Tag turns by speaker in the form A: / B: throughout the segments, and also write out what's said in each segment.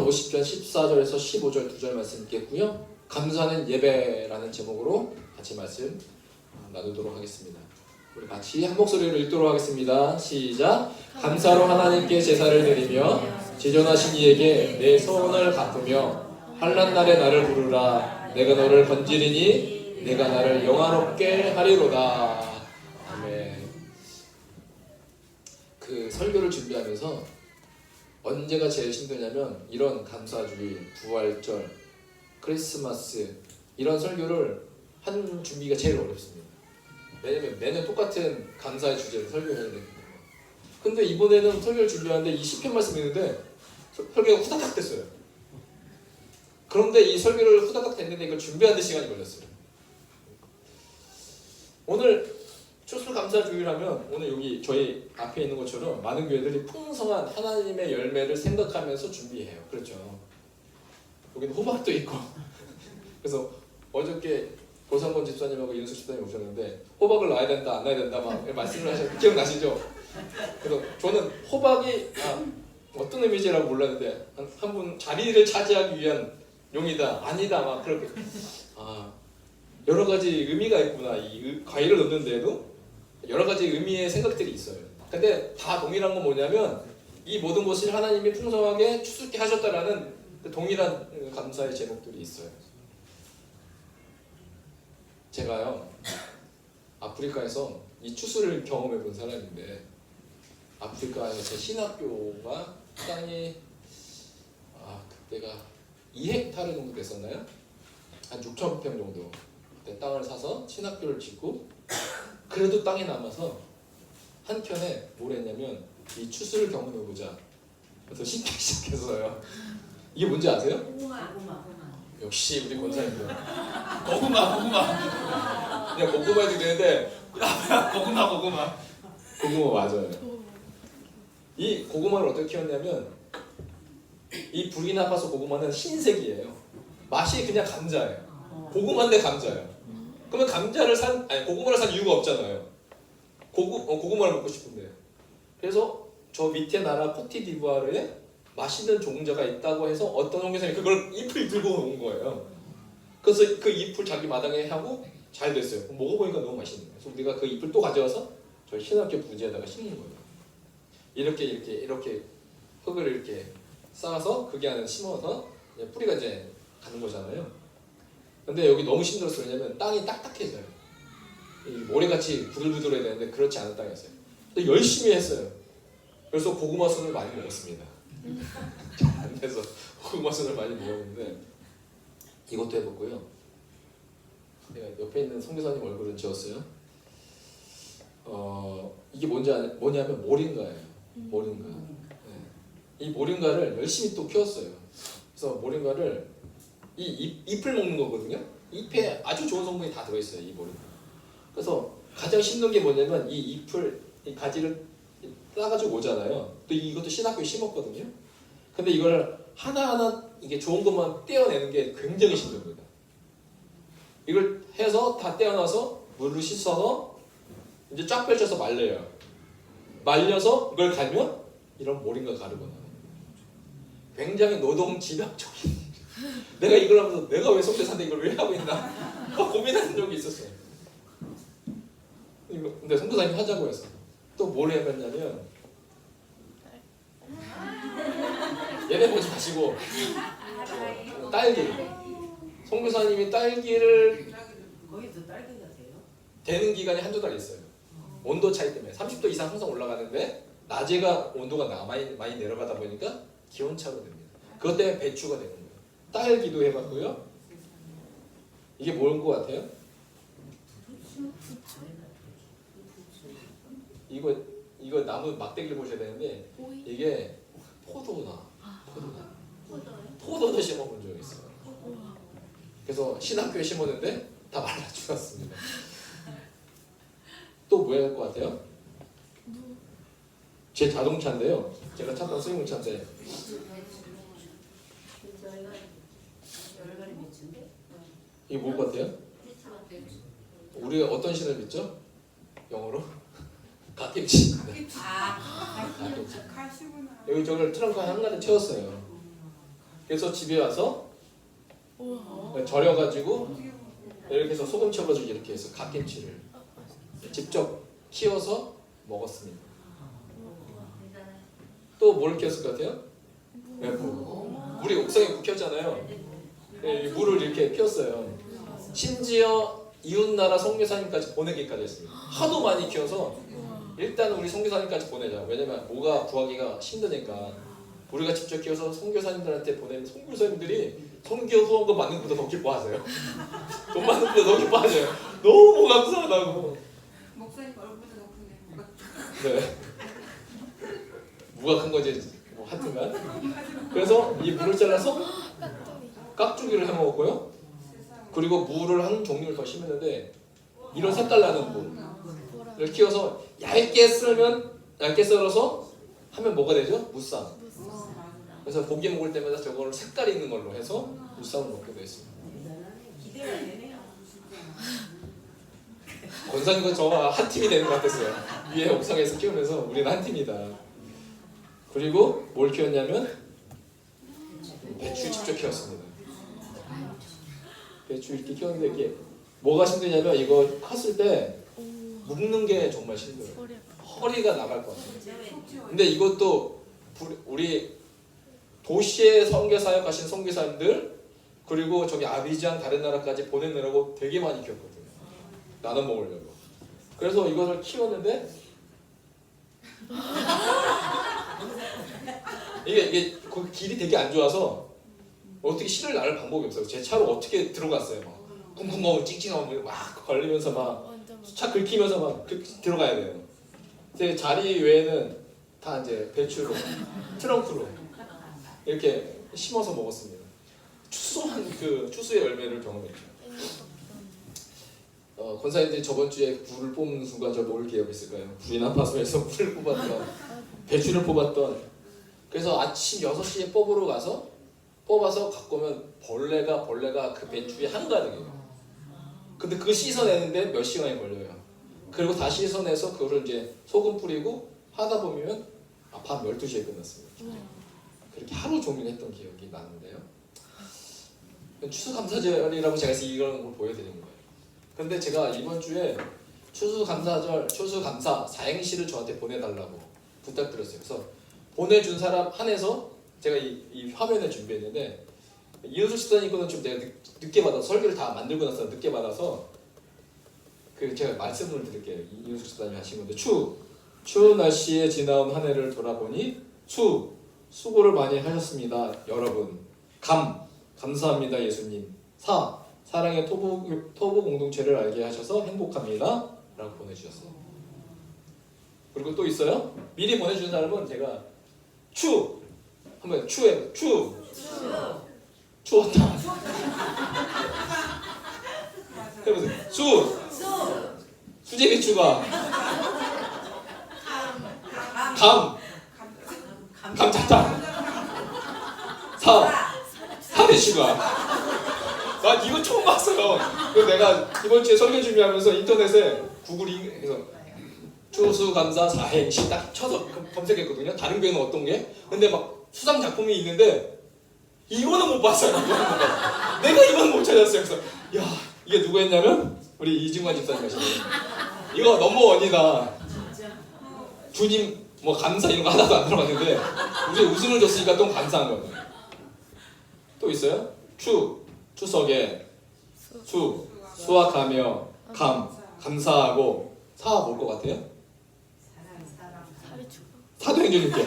A: 50편 14절에서 15절 2절 말씀 읽겠고요. 감사는 예배라는 제목으로 같이 말씀 나누도록 하겠습니다. 우리 같이 한 목소리로 읽도록 하겠습니다. 시작. 감사로 하나님께 제사를 드리며 지존하신 이에게 내 소원을 갚으며 환난 날에 나를 부르라. 내가 너를 건지리니 내가 나를 영화롭게 하리로다. 아멘. 그 설교를 준비하면서 언제가 제일 힘드냐면 이런 감사주일, 부활절, 크리스마스 이런 설교를 하는 준비가 제일 어렵습니다. 왜냐면 매년 똑같은 감사의 주제로 설교해야 되기 때문에. 근데 이번에는 설교를 준비하는데 이 시편 말씀 있는데 설교가 후다닥 됐어요. 그런데 이 설교를 후다닥 됐는데 이걸 준비하는 시간이 걸렸어요. 오늘 추수감사주일하면 오늘 여기 저희 앞에 있는 것처럼 많은 교회들이 풍성한 하나님의 열매를 생각하면서 준비해요. 그렇죠. 여기는 호박도 있고 그래서 어저께 고상권 집사님하고 이은숙 집사님 오셨는데 호박을 놔야 된다 안 놔야 된다 막 말씀을 하셨는데 기억나시죠? 그래서 저는 호박이 어떤 의미지라고 몰랐는데 한 분 자리를 차지하기 위한 용이다 아니다 막 그렇게 여러 가지 의미가 있구나. 이 과일을 넣는 데에도 여러 가지 의미의 생각들이 있어요. 근데 다 동일한 건 뭐냐면 이 모든 것을 하나님이 풍성하게 추수케 하셨다라는 동일한 감사의 제목들이 있어요. 제가요 아프리카에서 이 추수를 경험해 본 사람인데 아프리카에서 제 신학교가 땅이 그때가 2헥타르 정도 됐었나요? 한 6,000평 정도 그때 땅을 사서 신학교를 짓고 그래도 땅이 남아서 한켠에 뭘 했냐면 이 추수를 경험해보자 그래서 심기 시작했어요. 이게 뭔지 아세요?
B: 고구마.
A: 역시 우리 권사님들
C: 고구마.
A: 그냥 고구마 해도 되는데 고구마 맞아요. 이 고구마를 어떻게 키웠냐면 이 부르키나파소 고구마는 흰색이에요. 맛이 그냥 감자예요. 고구마인데 감자예요. 그러면 고구마를 산 이유가 없잖아요. 고구마를 먹고 싶은데. 그래서 저 밑에 나라 코트디부아르에 맛있는 종자가 있다고 해서 어떤 홍교사님이 그걸 잎을 들고 온 거예요. 그래서 그 잎을 자기 마당에 하고 잘 됐어요. 먹어보니까 너무 맛있는 거예요. 그래서 우리가 그 잎을 또 가져와서 저희 신학교 부지에다가 심는 거예요. 이렇게 흙을 이렇게 쌓아서 거기 안에 심어서 뿌리가 이제 가는 거잖아요. 근데 여기 너무 힘들었어요. 왜냐면 땅이 딱딱해져요. 모래같이 부들부들해야 되는데 그렇지 않은 땅이었어요. 근데 열심히 했어요. 그래서 고구마순을 많이 먹었습니다. 잘 안 돼서 고구마순을 많이 먹었는데 이것도 해봤고요. 내가 옆에 있는 선교사님 얼굴은 지웠어요. 이게 뭐냐면 모링가예요. 모링가. 네. 이 모링가를 열심히 또 키웠어요. 그래서 모링가를 이 잎을 먹는 거거든요. 잎에 아주 좋은 성분이 다 들어있어요. 이 모링가. 그래서 가장 힘든 게 뭐냐면 이 잎을 이 가지를 따가지고 오잖아요. 또 이것도 신학교에 심었거든요. 근데 이걸 하나하나 이게 좋은 것만 떼어내는 게 굉장히 힘듭니다. 이걸 해서 다 떼어놔서 물로 씻어서 이제 쫙 펼쳐서 말려요. 말려서 이걸 갈면 이런 모링가 가루가 나와요. 굉장히 노동 집약적인. 내가 이걸 하면서 내가 왜 속죄사인데 이걸 왜 하고 있나 고민하는 적이 있었어요. 근데 선교사님이 하자고 해서 또 뭘 해봤냐면 얘네 보지 마시고 딸기. 선교사님이 딸기를
B: 거기도 딸기가 돼요?
A: 되는 기간이 한두 달 있어요. 온도 차이 때문에 30도 이상 항상 올라가는데 낮에가 온도가 많이 내려가다 보니까 기온차로 됩니다. 그것 때문에 배추가 되는 거예요. 딸기도 해봤고요. 이게 뭔 것 같아요? 이거 나무 막대기를 보셔야 되는데 이게 포도나. 포도도 심어본 적이 있어요. 그래서 신학교에 심었는데 다 말라 죽었습니다. 또 뭐 해야 할 것 같아요? 제 자동차인데요. 제가 찾던 승용차인데 이게 뭘 것 같아요? 우리가 어떤 신을 믿죠? 영어로? 가택신.
D: 가시구나.
A: 여기 저걸 트렁크 한가득 채웠어요. 그래서 집에 와서 절여가지고 이렇게 해서 소금 쳐가지고 이렇게 해서 갓김치를 직접 키워서 먹었습니다. 또 뭘 키웠을 것 같아요? 네, 물이 옥상에 물 키웠잖아요. 네, 물을 이렇게 피웠어요. 심지어 이웃나라 선교사님까지 보내기까지 했습니다. 하도 많이 키워서 일단 우리 선교사님까지 보내자. 왜냐면 뭐가 구하기가 힘드니까 우리가 직접 키워서 선교사님들한테 보내면 선교사님들이 선교 후원금 받는 것보다 더 기뻐하세요. 돈 받는 것보다 더 기뻐하세요. 너무 감사하다고.
C: 목사님 얼굴도 높은데
A: 네. 무가 큰 거지 뭐 하여튼간. 그래서 이 물을 잘라서 깍두기를 해 먹었고요. 그리고 무를 한 종류를 더 심었는데 이런 색깔 나는 무를 키워서 얇게 썰어서 하면 뭐가 되죠? 무쌈. 그래서 고기 먹을 때마다 저걸 색깔 있는 걸로 해서 무쌈을 먹기도 했습니다.
B: 기대가 되네요.
A: 권사님과 저와 한 팀이 되는 것 같았어요. 위에 옥상에서 키우면서 우리는 한 팀이다. 그리고 뭘 키웠냐면 배추 직접 키웠습니다. 배추 이렇게 키웠는데 이게 뭐가 힘드냐면 이거 컸을 때 묶는 게 정말 힘들어요. 허리가 나갈 것 같아요. 근데 이것도 우리 도시에 선교 사역하신 선교사님들 그리고 저기 아비장 다른 나라까지 보내느라고 되게 많이 키웠거든요. 나눠 먹으려고. 그래서 이것을 키웠는데 이게 그 길이 되게 안 좋아서 어떻게 실을 나를 방법이 없어요. 제 차로 어떻게 들어갔어요. 막 쿵쿵거리고 찡찡하고 막 걸리면서 막 차 긁히면서 막 들어가야 돼요. 제 자리 외에는 다 이제 배추로 트렁크로 이렇게 심어서 먹었습니다. 추수한 그 추수의 열매를 경험했죠. 권사님들이 저번 주에 굴을 뽑는 순간 저 뭘 기억했을까요? 부리나파소에서 굴을 뽑았던 배추를 뽑았던. 그래서 아침 6시에 뽑아서 갖고 오면 벌레가 그 배추에 한가득이에요. 근데 그거 씻어내는데 몇 시간이 걸려요. 그리고 다 씻어내서 그거를 이제 소금 뿌리고 하다 보면 밤 12시에 끝났습니다. 그렇게 하루 종일 했던 기억이 나는데요. 추수감사절이라고 제가 이런 걸 보여드리는 거예요. 근데 제가 이번 주에 추수감사 사행시를 저한테 보내달라고 부탁드렸어요. 그래서 보내준 사람 한해서 제가 이 화면을 준비했는데 이은수 집사님 거는 좀 내가 늦게 받아서 설교를 다 만들고 나서 늦게 받아서 그 제가 말씀을 드릴게요. 이은수 집사님이 하신 건데 추운 날씨에 지나온 한 해를 돌아보니 수고를 많이 하셨습니다. 여러분. 감사합니다. 예수님. 사랑의 토부 공동체를 알게 하셔서 행복합니다. 라고 보내주셨어요. 그리고 또 있어요. 미리 보내준 사람은 제가 한번 추워요. 추웠다. 해보세요. 수제비추가 감자탕 사대추가. 나 이거 처음 봤어요. 그래서 내가 이번 주에 설교 준비하면서 인터넷에 구글링해서 추수감사 사행시 딱 쳐서 검색했거든요. 다른 교회는 어떤 게? 근데 막 수상 작품이 있는데 이거는 못 봤어요. 내가 이거는 못 찾았어요. 그래서 야 이게 누구 했냐면 우리 이중관 집사님 하시네요. 이거 넘버원이다. 주님 뭐 감사 이런 거 하나도 안 들어갔는데 우리 웃음을 줬으니까 또 감사한 거예요. 또 있어요? 추석에 수확하며 감사하고 뭘 것 같아요? 사도행전 읽기.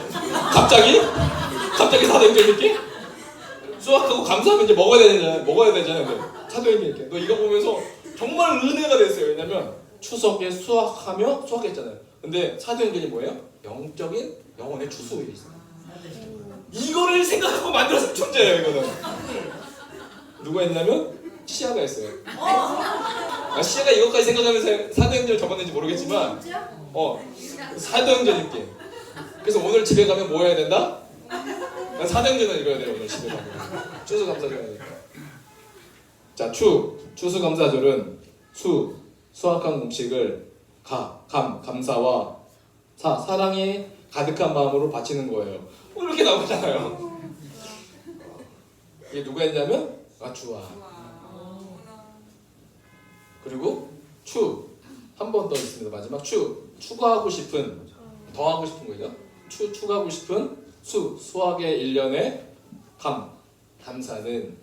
A: 갑자기 사도행전 읽기? 수확하고 감사하면 이제 먹어야 되잖아요. 근데 사도행전 읽기. 너 이거 보면서 정말 은혜가 됐어요. 왜냐면 추석에 수확했잖아요. 근데 사도행전이 뭐예요? 영적인 영혼의 추수일이 있어요. 이거를 생각하고 만들어서 존재예요. 이거는 누가 했냐면 시아가 했어요. 시아가 이것까지 생각하면서 사도행전을 적었는지 모르겠지만 사도행전 읽기. 그래서 오늘 집에 가면 뭐 해야 된다? 사도행전을 읽어야 돼요. 오늘 집에 가면 추수감사절 해야 돼요. 자, 추수감사절은 수확한 음식을 감사와 사랑에 가득한 마음으로 바치는 거예요. 이렇게 나오잖아요. 이게 누가 했냐면 주와.
C: 우와.
A: 그리고 한 번 더 있습니다. 마지막 추가하고 싶은, 더하고 싶은 거죠. 추가하고 싶은 수학의 일련의 감사는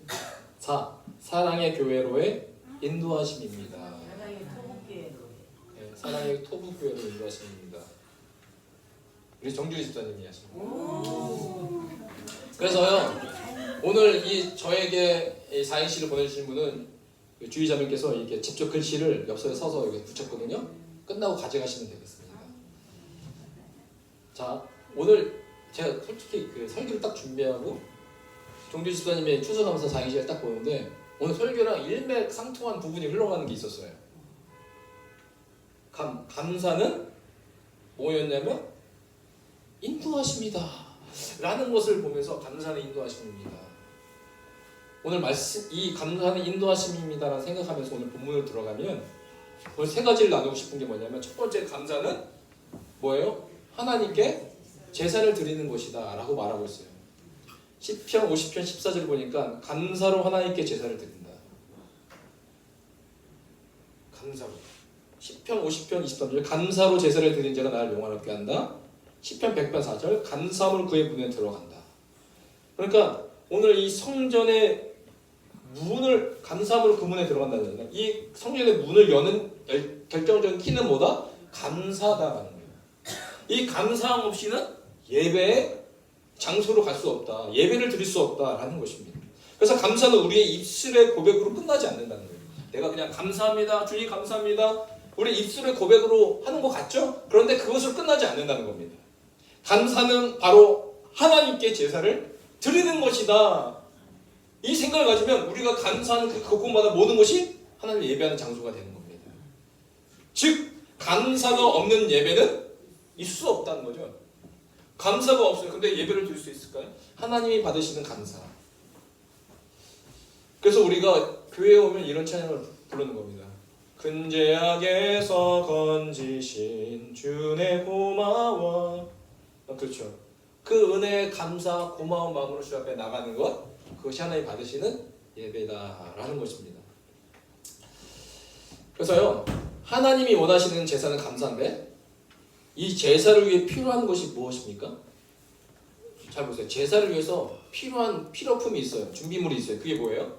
A: 사랑의 교회로의 인도하심입니다.
B: 사랑의 토목교회로.
A: 네, 사랑의 토북교회로 인도하심입니다. 우리 정주희 집사님이 하신 거예요. 그래서요, 오늘 저에게 이 사행시를 보내주신 분은 주의자님께서 이렇게 직접 글씨를 엽서에 써서 여기 붙였거든요. 끝나고 가져가시면 되겠습니다. 자, 오늘 제가 솔직히 그 설교를 딱 준비하고 정주희 집사님의 추수감사 사행시를 딱 보는데 오늘 설교랑 일맥상통한 부분이 흘러가는 게 있었어요. 감사는 뭐였냐면 인도하십니다 라는 것을 보면서 감사는 인도하심입니다. 오늘 말씀, 이 감사는 인도하심입니다 라는 생각하면서 오늘 본문을 들어가면 오늘 세 가지를 나누고 싶은 게 뭐냐면 첫 번째 감사는 뭐예요? 하나님께 제사를 드리는 것이다 라고 말하고 있어요. 시편 50편 14절 보니까 감사로 하나님께 제사를 드린다. 감사로. 시편 50편 23절 감사로 제사를 드린 자가 나를 영화롭게 한다. 시편 100편 4절 감사함을 그의 문에 들어간다. 그러니까 오늘 이 성전의 문을 감사함으로 그 문에 들어간다는 거예요. 이 성전의 문을 여는 결정적인 키는 뭐다? 감사다라는 거예요. 이 감사함 없이는 예배의 장소로 갈 수 없다. 예배를 드릴 수 없다라는 것입니다. 그래서 감사는 우리의 입술의 고백으로 끝나지 않는다는 거예요. 내가 그냥 감사합니다. 주님 감사합니다. 우리 입술의 고백으로 하는 것 같죠? 그런데 그것으로 끝나지 않는다는 겁니다. 감사는 바로 하나님께 제사를 드리는 것이다. 이 생각을 가지면 우리가 감사하는 그곳마다 모든 것이 하나님을 예배하는 장소가 되는 겁니다. 즉 감사가 없는 예배는 있을 수 없다는 거죠. 감사가 없어요. 근데 예배를 드릴 수 있을까요? 하나님이 받으시는 감사. 그래서 우리가 교회에 오면 이런 찬양을 부르는 겁니다. 근제약에서 건지신 주내 고마워. 그렇죠. 그 은혜에 감사 고마운 마음으로 주 앞에 나가는 것, 그것이 하나님 받으시는 예배다라는 것입니다. 그래서요, 하나님이 원하시는 제사는 감사인데 이 제사를 위해 필요한 것이 무엇입니까? 잘 보세요. 제사를 위해서 필요한 필요품이 있어요. 준비물이 있어요. 그게 뭐예요?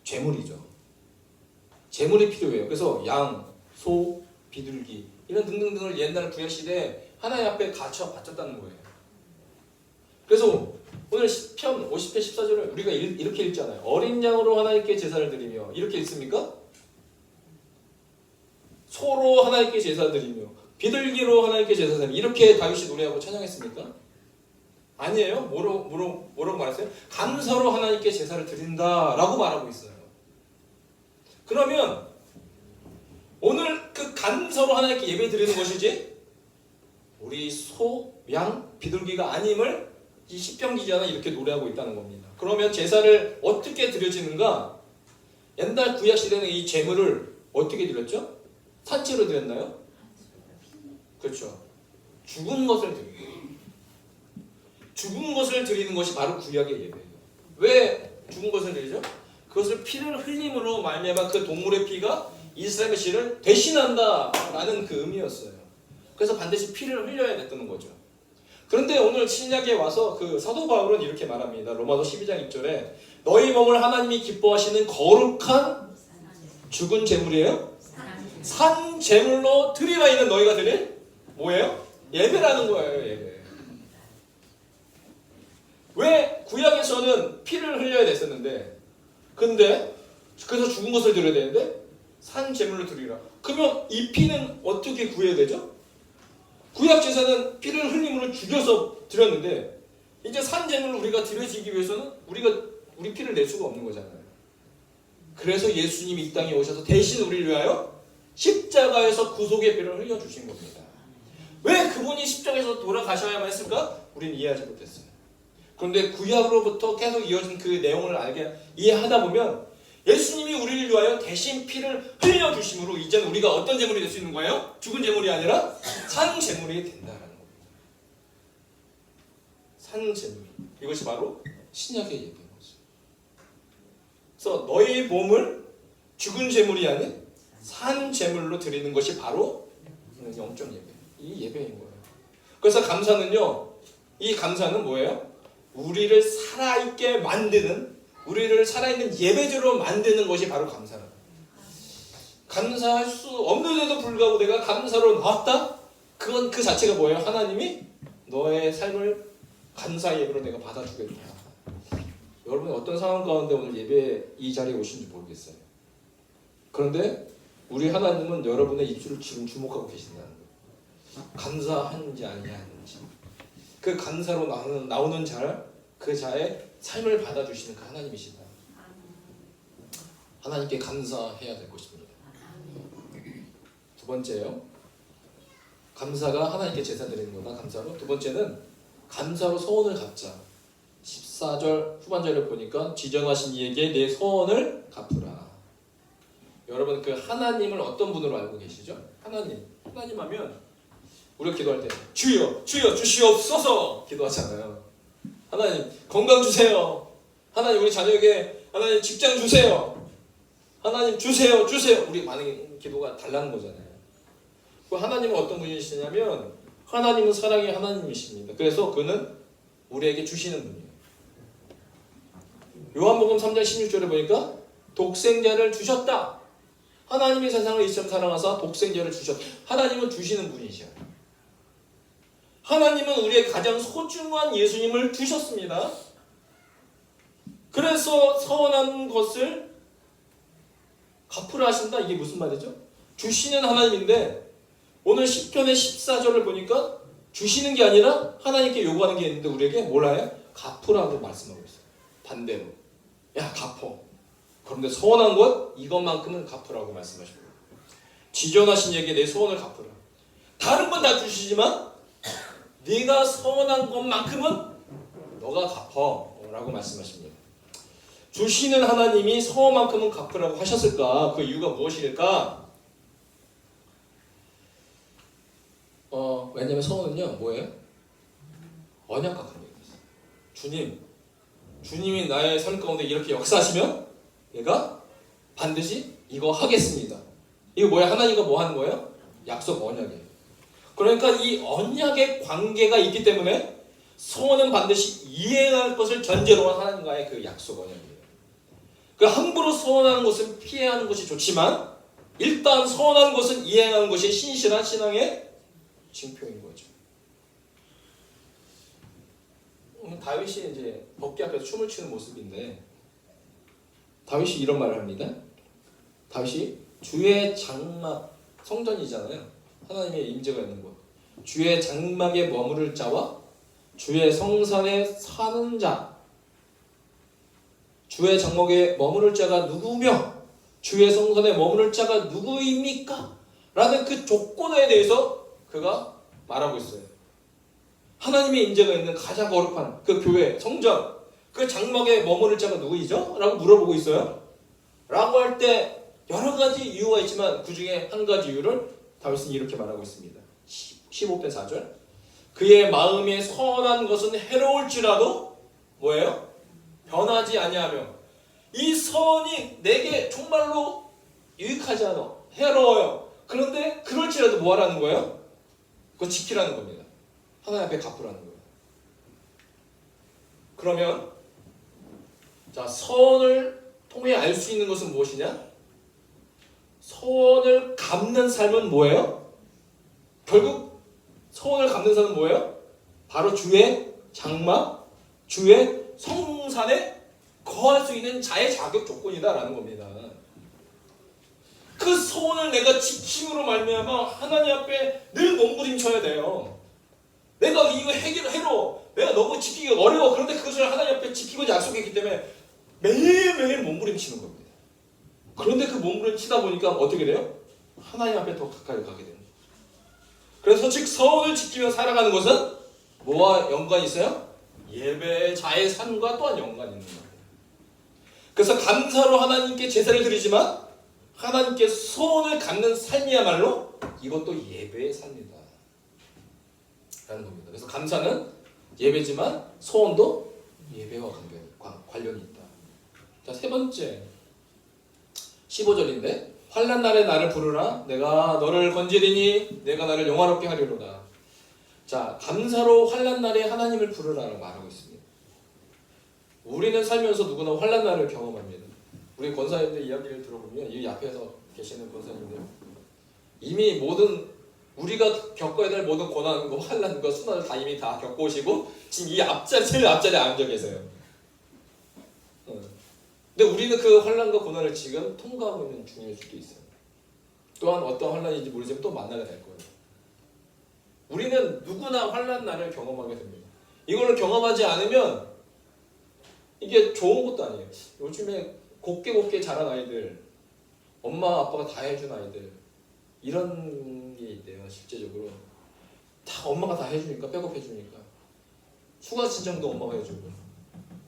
A: 제물이죠. 제물이 필요해요. 그래서 양, 소, 비둘기 이런 등등등을 옛날 구약시대에 하나님 앞에 바쳤다는 거예요. 그래서 오늘 시편 50편 14절을 우리가 이렇게 읽잖아요. 어린 양으로 하나님께 제사를 드리며 이렇게 읽습니까? 소로 하나님께 제사 드리며 비둘기로 하나님께 제사 드리며 이렇게 다윗이 노래하고 찬양했습니까? 아니에요. 뭐라고 말했어요? 감사로 하나님께 제사를 드린다라고 말하고 있어요. 그러면 오늘 그 감사로 하나님께 예배 드리는 것이지 우리 소, 양, 비둘기가 아님을 이 시편 기자는 이렇게 노래하고 있다는 겁니다. 그러면 제사를 어떻게 드려지는가? 옛날 구약 시대는 이 제물을 어떻게 드렸죠? 산채로 드렸나요? 그렇죠. 죽은 것을 드리고 죽은 것을 드리는 것이 바로 구약의 예배예요. 왜 죽은 것을 드리죠? 그것을 피를 흘림으로 말미암아 그 동물의 피가 이스라엘의 죄를 대신한다라는 그 의미였어요. 그래서 반드시 피를 흘려야 됐다는 거죠. 그런데 오늘 신약에 와서 그 사도 바울은 이렇게 말합니다. 로마서 12장 1절에 너희 몸을 하나님이 기뻐하시는 거룩한 죽은 제물이에요? 산 제물로 드리라 있는 너희가 드릴 뭐예요? 예배라는 거예요. 예배. 왜 구약에서는 피를 흘려야 됐었는데 근데 그래서 죽은 것을 드려야 되는데 산 제물로 드리라. 그러면 이 피는 어떻게 구해야 되죠? 구약 제사는 피를 흘림으로 죽여서 드렸는데 이제 산 제물로 우리가 드려지기 위해서는 우리 피를 낼 수가 없는 거잖아요. 그래서 예수님이 이 땅에 오셔서 대신 우리를 위하여 십자가에서 구속의 피를 흘려주신 겁니다. 왜 그분이 십자가에서 돌아가셔야만 했을까? 우리는 이해하지 못했어요. 그런데 구약으로부터 계속 이어진 그 내용을 이해하다 보면 예수님이 우리를 위하여 대신 피를 흘려주심으로 이제는 우리가 어떤 제물이 될 수 있는 거예요? 죽은 제물이 아니라 산 제물이 된다는 겁니다. 산 제물. 이것이 바로 신약의 예배인 거죠. 그래서 너희 몸을 죽은 제물이 아닌 산 제물로 드리는 것이 바로 영적 예배. 이 예배인 거예요. 그래서 감사는요. 이 감사는 뭐예요? 우리를 살아있게 만드는, 우리를 살아있는 예배제로 만드는 것이 바로 감사는. 감사할 수 없는데도 불구하고 내가 감사로 나왔다? 그건 그 자체가 뭐예요? 하나님이 너의 삶을 감사 예배로 내가 받아주겠다. 여러분이 어떤 상황 가운데 오늘 예배 이 자리에 오신지 모르겠어요. 그런데 우리 하나님은 여러분의 입술을 지금 주목하고 계신다는 거예요. 감사하는지 아니하는지. 그 감사로 나오는 그 자의 삶을 받아주시는 그 하나님이시다. 하나님께 감사해야 될 것입니다. 두 번째요. 감사가 하나님께 제사 드리는 거다. 감사로. 두 번째는 감사로 소원을 갚자. 14절 후반절을 보니까 지정하신 이에게 내 소원을 갚으라. 여러분 그 하나님을 어떤 분으로 알고 계시죠? 하나님 하면 우리가 기도할 때 주여 주여 주시옵소서 기도하잖아요. 하나님 건강 주세요. 하나님 우리 자녀에게 하나님 직장 주세요. 하나님 주세요 주세요. 우리 많은 기도가 달라는 거잖아요. 그 하나님은 어떤 분이시냐면 하나님은 사랑의 하나님이십니다. 그래서 그는 우리에게 주시는 분이에요. 요한복음 3장 16절에 보니까 독생자를 주셨다. 하나님이 세상을 이처럼 사랑하사 독생자를 주셨다. 하나님은 주시는 분이셔. 하나님은 우리의 가장 소중한 예수님을 주셨습니다. 그래서 서원한 것을 갚으라 하신다. 이게 무슨 말이죠? 주시는 하나님인데 오늘 시편의 14절을 보니까 주시는 게 아니라 하나님께 요구하는 게 있는데 우리에게 뭐라 해요? 갚으라고 말씀하고 있어요. 반대로. 야 갚어. 그런데 서원한 것 이것만큼은 갚으라고 말씀하십니다. 지존하신 이에게 내 소원을 갚으라. 다른 건 다 주시지만 네가 서원한 것만큼은 너가 갚어 라고 말씀하십니다. 주시는 하나님이 서원만큼은 갚으라고 하셨을까? 그 이유가 무엇일까? 왜냐면 서원은요 뭐예요? 언약과 관계가 있어요. 주님이 나의 삶 가운데 이렇게 역사하시면 내가 반드시 이거 하겠습니다. 이거 뭐야? 하나님과 뭐 하는 거예요? 약속 언약이에요. 그러니까 이 언약의 관계가 있기 때문에 서원은 반드시 이행할 것을 전제로 한 하나님과의 그 약속 언약이에요. 그 함부로 서원하는 것은 피해야 하는 것이 좋지만 일단 서원하는 것은 이행하는 것이 신실한 신앙의 징표인 거죠. 다윗이 이제 법궤 앞에서 춤을 추는 모습인데 다윗이 이런 말을 합니다. 다윗이 주의 장막, 성전이잖아요. 하나님의 임재가 있는 곳. 주의 장막에 머무를 자와 주의 성산에 사는 자. 주의 장막에 머무를 자가 누구며 주의 성산에 머무를 자가 누구입니까? 라는 그 조건에 대해서 그가 말하고 있어요. 하나님의 임재가 있는 가장 거룩한 그 교회, 성전, 그 장막에 머무를 자가 누구이죠? 라고 물어보고 있어요. 라고 할 때 여러 가지 이유가 있지만 그 중에 한 가지 이유를 다윗은 이렇게 말하고 있습니다. 15편 4절. 그의 마음에 선한 것은 해로울지라도 뭐예요? 변하지 아니하며 이 선이 내게 정말로 유익하지 않아. 해로워요. 그런데 그럴지라도 뭐 하라는 거예요? 그거 지키라는 겁니다. 하나님 앞에 갚으라는 거예요. 그러면 자 선을 통해 알 수 있는 것은 무엇이냐? 서원을 갚는 삶은 뭐예요? 결국 서원을 갚는 삶은 뭐예요? 바로 주의 장막, 주의 성산에 거할 수 있는 자의 자격 조건이다라는 겁니다. 그 서원을 내가 지킴으로 말미암아 하나님 앞에 늘 몸부림쳐야 돼요. 내가 이거 해로 내가 너무 지키기가 어려워. 그런데 그것을 하나님 앞에 지키고자 약속했기 때문에 매일매일 몸부림치는 겁니다. 그런데 그 몸부림치다 보니까 어떻게 돼요? 하나님 앞에 더 가까이 가게 됩니다. 그래서 즉 서원을 지키며 살아가는 것은 뭐와 연관이 있어요? 예배의 자의 삶과 또한 연관이 있는 거예요. 그래서 감사로 하나님께 제사를 드리지만 하나님께 소원을 갖는 삶이야말로 이것도 예배의 삶이다 라는 겁니다. 그래서 감사는 예배지만 소원도 예배와 관련이 있다. 자, 세 번째 15절인데 환난 날에 나를 부르라 내가 너를 건지리니 내가 나를 영화롭게 하리로다. 자, 감사로 환난 날에 하나님을 부르라라고 말하고 있습니다. 우리는 살면서 누구나 환난 날을 경험합니다. 우리 권사님들 이야기를 들어보면 이 앞에서 계시는 권사님들 이미 모든 우리가 겪어야 될 모든 고난과 환난과 수난을 다 이미 다 겪어오시고 지금 이 앞자리 제일 앞자리에 앉아 계세요. 근데 우리는 그 환난과 고난을 지금 통과하고 있는 중일 수도 있어요. 또한 어떤 환난인지 모르지만 또 만나게 될 거예요. 우리는 누구나 환난 날을 경험하게 됩니다. 이걸 경험하지 않으면 이게 좋은 것도 아니에요. 요즘에 곱게 자란 아이들, 엄마 아빠가 다 해준 아이들 이런 게 있대요. 실제적으로 다 엄마가 다 해주니까 백업 해주니까 수가 신청도 엄마가 해주고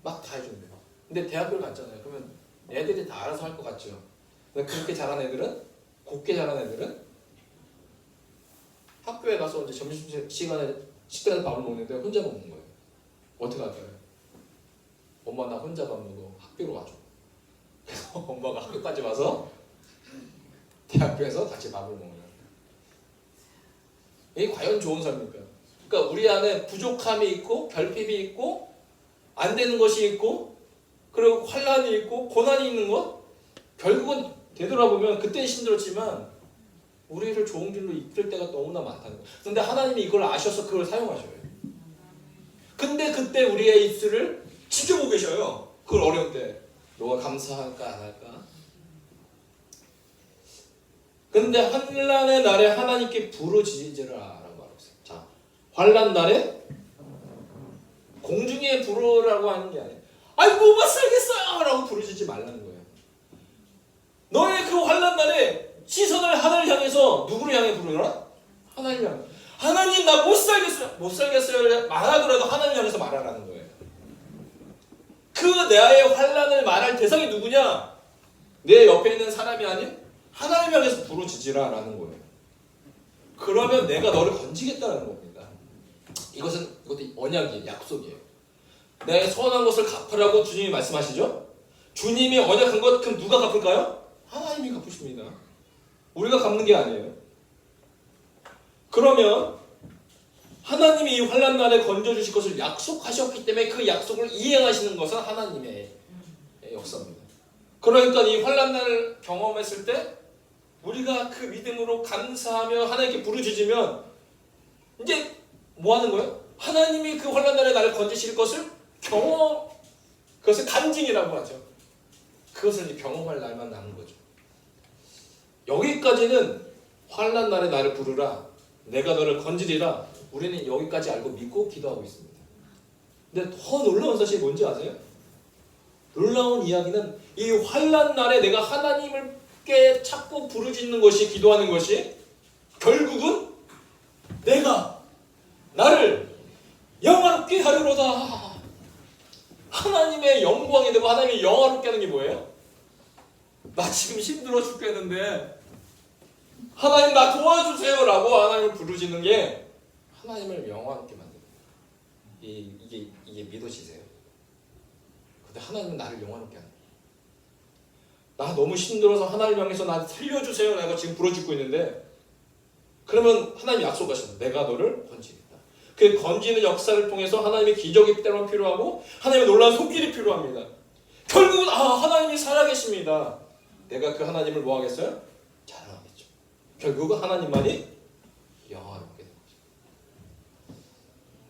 A: 막 다 해준대요. 근데 대학교를 갔잖아요. 그러면 애들이 다 알아서 할 것 같죠. 근데 그렇게 자란 애들은 곱게 자란 애들은 학교에 가서 이제 점심시간에 식당에서 밥을 먹는데 혼자 먹는 거예요. 어떻게 할까요? 엄마 나 혼자 밥 먹어. 학교로 와줘. 그래서 엄마가 학교까지 와서 대학교에서 같이 밥을 먹는 거예요. 이게 과연 좋은 삶입니까? 그러니까 우리 안에 부족함이 있고 결핍이 있고 안 되는 것이 있고 그리고 환난이 있고 고난이 있는 것 결국은 되돌아보면 그때는 힘들었지만 우리를 좋은 길로 이끌 때가 너무나 많다는 거예요. 근데 하나님이 이걸 아셔서 그걸 사용하셔요. 근데 그때 우리의 입술을 지켜보고 계셔요. 그걸 어려운 때 너가 감사할까 안 할까? 근데 환난의 날에 하나님께 부르짖으라 라고 말하고 있어요. 자, 환난 날에 공중에 부르라고 하는 게 아니에요. 아이고 못 살겠어요 라고 부르짖지 말라는 거예요. 너의 그 환난 날에 시선을 하늘을 향해서 누구를 향해 부르라? 하나님 향해. 하나님 나 못 살겠어요 말하더라도 하나님 향해서 말하라는 거예요. 그 나의 환난을 말할 대상이 누구냐? 내 옆에 있는 사람이 아닌 하나님 향해서 부르짖으라 라는 거예요. 그러면 내가 너를 건지겠다는 겁니다. 이것도 언약이에요. 약속이에요. 내 선한 것을 갚으라고 주님이 말씀하시죠? 주님이 언약한 것 그럼 누가 갚을까요? 하나님이 갚으십니다. 우리가 갚는 게 아니에요. 그러면 하나님이 이 환난 날에 건져주실 것을 약속하셨기 때문에 그 약속을 이행하시는 것은 하나님의 역사입니다. 그러니까 이 환난 날을 경험했을 때 우리가 그 믿음으로 감사하며 하나님께 부르짖으면 이제 뭐 하는 거예요? 하나님이 그 환난 날에 나를 건지실 것을 그것을 간증이라고 하죠. 그것을 이제 경험할 날만 남은 거죠. 여기까지는 환난 날에 나를 부르라 내가 너를 건지리라 우리는 여기까지 알고 믿고 기도하고 있습니다. 근데 더 놀라운 사실이 뭔지 아세요? 놀라운 이야기는 이 환난 날에 내가 하나님께 찾고 부르짖는 것이 기도하는 것이 결국은 내가 나를 영화롭게 하려로다. 하나님의 영광이 되고 하나님의 영화롭게 하는 게 뭐예요? 나 지금 힘들어 죽겠는데 하나님 나 도와주세요 라고 하나님을 부르짖는 게 하나님을 영화롭게 만듭니다. 이게 믿어지세요? 근데 하나님은 나를 영화롭게 하는 거예요. 나 너무 힘들어서 하나님 향해서 나 살려주세요 내가 지금 부르짖고 있는데 그러면 하나님이 약속하십니다. 내가 너를 건지겠다. 그 건지는 역사를 통해서 하나님의 기적이 때로는 필요하고 하나님의 놀라운 손길이 필요합니다. 결국은 하나님이 살아계십니다. 내가 그 하나님을 뭐 하겠어요? 자랑하겠죠. 결국은 하나님만이 영화롭게 되는 거죠.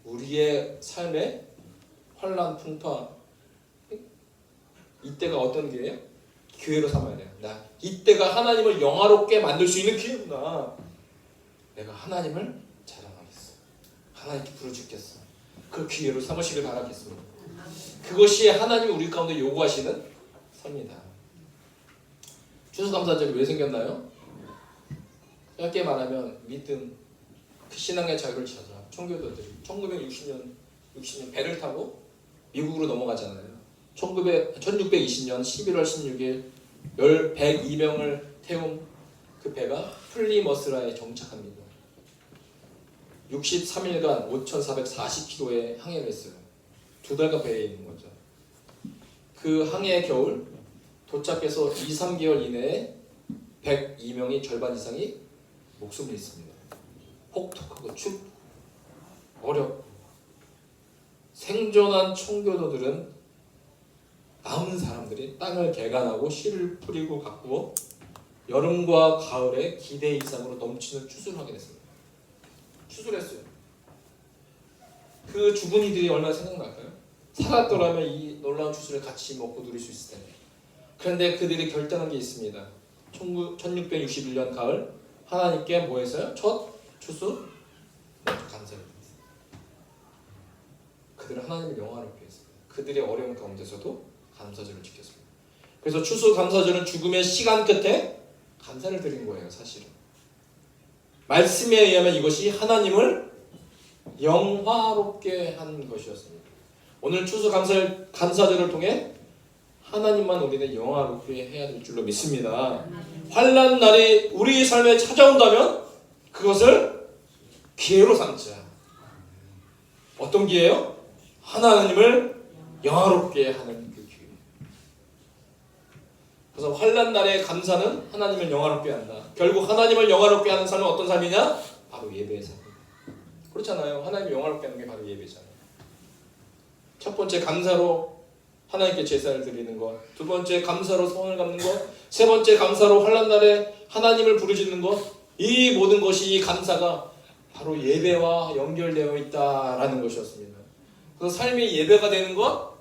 A: 우리의 삶의 환난 풍파 이때가 어떤 기회예요? 기회로 삼아야 돼요. 나 이때가 하나님을 영화롭게 만들 수 있는 기회구나. 내가 하나님을 자랑하겠어. 하나님께 부르짖겠어. 그 기회로 삼으시길 바라겠습니다. 그것이 하나님이 우리 가운데 요구하시는 삶이다. 추수감사절이 왜 생겼나요? 짧게 말하면 믿음, 그 신앙의 자유를 찾아 청교도들이 1960년 배를 타고 미국으로 넘어가잖아요. 1620년 11월 16일 102명을 태운 그 배가 플리머스라에 정착합니다. 63일간 5,440km의 항해를 했어요. 2달간 배에 있는 거죠. 그 항해의 겨울 도착해서 2, 3개월 이내에 102명이 절반 이상이 목숨을 잃습니다. 혹독하고 춥고 어렵고 생존한 청교도들은 남은 사람들이 땅을 개간하고 씨를 뿌리고 가꾸어 여름과 가을에 기대 이상으로 넘치는 추수를 하게 됐습니다. 추수를 했어요. 그 죽은 이들이 얼마나 생각날까요? 살았더라면 이 놀라운 추수를 같이 먹고 누릴 수 있을 텐데. 그런데 그들이 결단한 게 있습니다. 1661년 가을 하나님께 뭐 했어요? 첫 추수 감사를 드렸어요. 그들은 하나님을 영화롭게 했습니다. 그들의 어려운 가운데서도 감사절을 지켰습니다. 그래서 추수 감사절은 죽음의 시간 끝에 감사를 드린 거예요. 사실은 말씀에 의하면 이것이 하나님을 영화롭게 한 것이었습니다. 오늘 추수 감사절을 통해 하나님만 우리는 영화롭게 해야 될 줄로 믿습니다. 환난 날이 우리 삶에 찾아온다면 그것을 기회로 삼자. 어떤 기회요? 하나님을 영화롭게 하는 그 기회. 그래서 환난 날의 감사는 하나님을 영화롭게 한다. 결국 하나님을 영화롭게 하는 삶은 어떤 삶이냐? 바로 예배의 삶. 그렇잖아요. 하나님을 영화롭게 하는 게 바로 예배잖아요. 첫 번째 감사로 하나님께 제사를 드리는 것, 두 번째 감사로 소원을 갚는 것, 세 번째 감사로 환난 날에 하나님을 부르짖는 것, 이 모든 것이 이 감사가 바로 예배와 연결되어 있다라는 것이었습니다. 그래서 삶이 예배가 되는 것,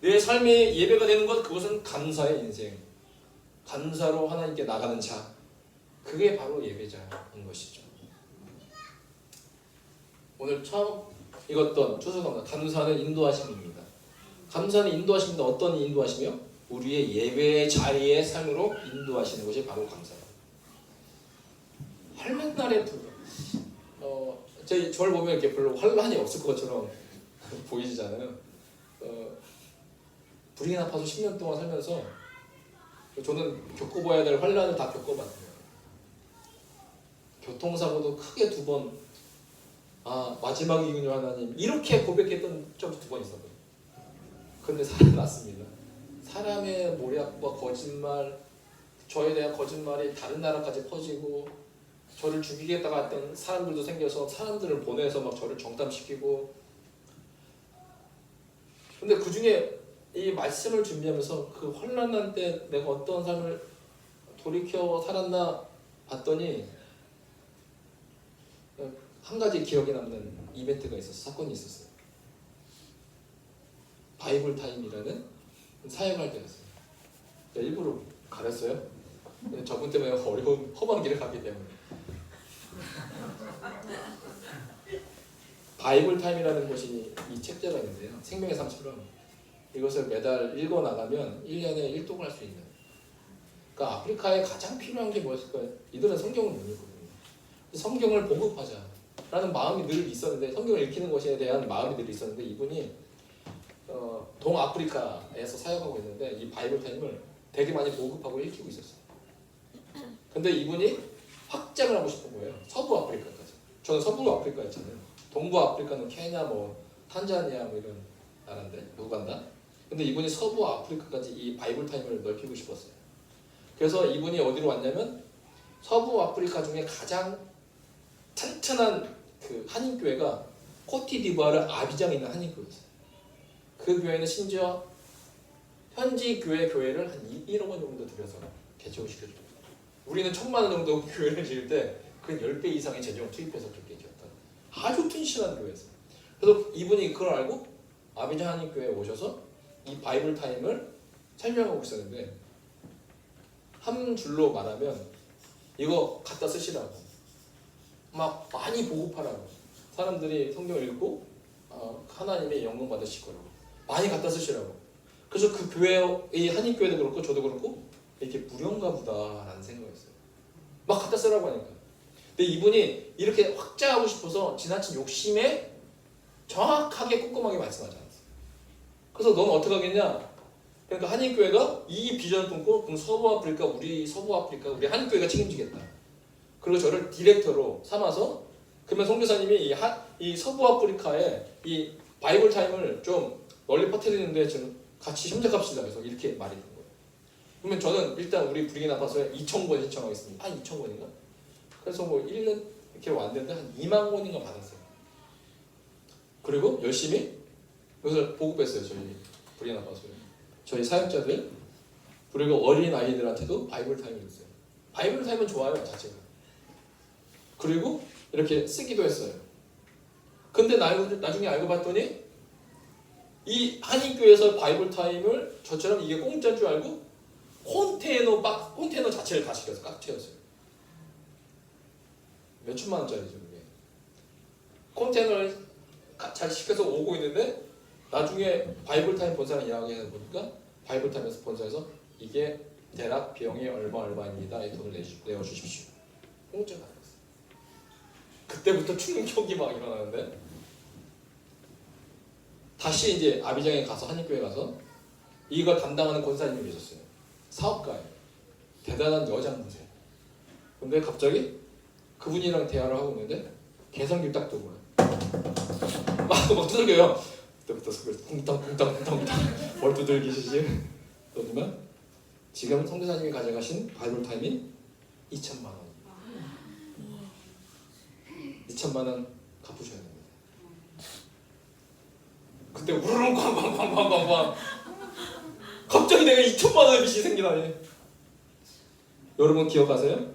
A: 내 삶이 예배가 되는 것, 그것은 감사의 인생, 감사로 하나님께 나가는 자, 그게 바로 예배자인 것이죠. 오늘 처음 읽었던 추수감사, 감사는 인도하심입니다. 감사는 인도하십니다. 어떤 인도하시며? 우리의 예배의 자리의 삶으로 인도하시는 것이 바로 감사입니다. 환난 날에 저를 보면 이렇게 별로 환난이 없을 것처럼 보이시잖아요. 불이 나빠서 10년 동안 살면서 저는 겪어봐야 될 환난을 다 겪어봤어요. 교통사고도 크게 2번, 마지막이군요 하나님, 이렇게 고백했던 적이 2번 있었거든요. 그런데 살아났습니다. 사람의 모략과 거짓말, 저에 대한 거짓말이 다른 나라까지 퍼지고 저를 죽이겠다고 했던 사람들도 생겨서 사람들을 보내서 막 저를 정담시키고, 근데 그 중에 이 말씀을 준비하면서 그 환난난 때 내가 어떤 삶을 돌이켜 살았나 봤더니 한 가지 기억에 남는 이벤트가 있었어요. 사건이 있었어요. 바이블 타임이라는 사역할 때였어요. 일부러 가렸어요. 저분 때문에 어려운 험한 길을 가기 때문에. 바이블 타임이라는 것이 이 책자가 있는데요. 생명의 삶처럼 이것을 매달 읽어 나가면 1년에 1독을 할 수 있는. 그러니까 아프리카에 가장 필요한 게 무엇일까요? 이들은 성경을 못 읽거든요. 성경을 보급하자라는 마음이 늘 있었는데, 성경을 읽히는 것에 대한 마음이 늘 있었는데, 이분이 동아프리카에서 사역하고 있는데 이 바이블 타임을 되게 많이 보급하고 읽히고 있었어요. 근데 이분이 확장을 하고 싶은 거예요. 서부 아프리카까지. 저는 서부 아프리카였잖아요. 동부 아프리카는 케냐, 탄자니아 이런 나라인데, 우간다. 근데 이분이 서부 아프리카까지 이 바이블 타임을 넓히고 싶었어요. 그래서 이분이 어디로 왔냐면 서부 아프리카 중에 가장 튼튼한 그 한인교회가 코티디부아르 아비장에 있는 한인교회였어요. 그 교회는 심지어 현지 교회를 한 1억 원 정도 들여서 개척을 시켜줍니다. 우리는 1,000만 원 정도 교회를 지을 때 그 10배 이상의 재정을 투입해서 그렇게 지었던 아주 튼실한 교회였어요. 그래서 이분이 그걸 알고 아비장 한인교회에 오셔서 이 바이블 타임을 설명하고 있었는데, 한 줄로 말하면 이거 갖다 쓰시라고, 막 많이 보급하라고, 사람들이 성경을 읽고 하나님의 영광 받으실 거라고 많이 갖다 쓰시라고. 그래서 그 교회의 한인교회도 그렇고 저도 그렇고 이렇게 무료인가 보다라는 생각이었어요. 막 갖다 쓰라고 하니까. 근데 이분이 이렇게 확장하고 싶어서 지나친 욕심에 정확하게 꼼꼼하게 말씀하지 않았어요. 그래서 넌 어떻게 하겠냐? 그러니까 한인교회가 이 비전을 품고, 그럼 우리 한인교회가 책임지겠다. 그리고 저를 디렉터로 삼아서, 그러면 선교사님이 이 서부 아프리카에 이 바이블 타임을 좀 널리 퍼뜨리는데 좀 같이 협력합시다. 그래서 이렇게 말이 된 거예요. 그러면 저는 일단 우리 불이익 나빠서에 2,000권 신청하겠습니다. 한 2,000권인가? 그래서 뭐 1년 이렇게 왔는데 한 2만 원인가 받았어요. 그리고 열심히 이것을 보급했어요. 저희 불이익 나빠서에. 저희 사역자들 그리고 어린 아이들한테도 바이블 타임을 했어요. 바이블 타임은 좋아요 자체가. 그리고 이렇게 쓰기도 했어요. 근데 나중에 알고 봤더니 이 한인교회에서 바이블 타임을 저처럼 이게 공짜인 줄 알고 컨테이너 자체를 다 시켜서 꽉 채웠어요. 몇 천만 원짜리죠 그게. 컨테이너를 잘 시켜서 오고 있는데 나중에 바이블 타임 본사랑 이야기해 보니까 바이블 타임에서 본사에서 이게 대략 비용이 얼마입니다. 이 돈을 내어주십시오. 공짜가 아니었어요. 그때부터 충격이 막 일어나는데 다시 이제 아비장에 가서 한인교회 가서 이걸 담당하는 권사님이 계셨어요. 사업가예요. 대단한 여장부세요. 근데 갑자기 그분이랑 대화를 하고 있는데 개성기 딱 들어오고요. 막 두들겨요. 그때부터 속을 쿵땅 뭘 두들기시지? 그러면 지금 성교사님이 가져가신 바이블 타임이 2천만 원. 2천만 원 갚으셔야 됩니다. 그때 우르릉 쾅쾅쾅쾅쾅 갑자기 내가 2천만 원의 빚이 생기다니. 여러분 기억하세요?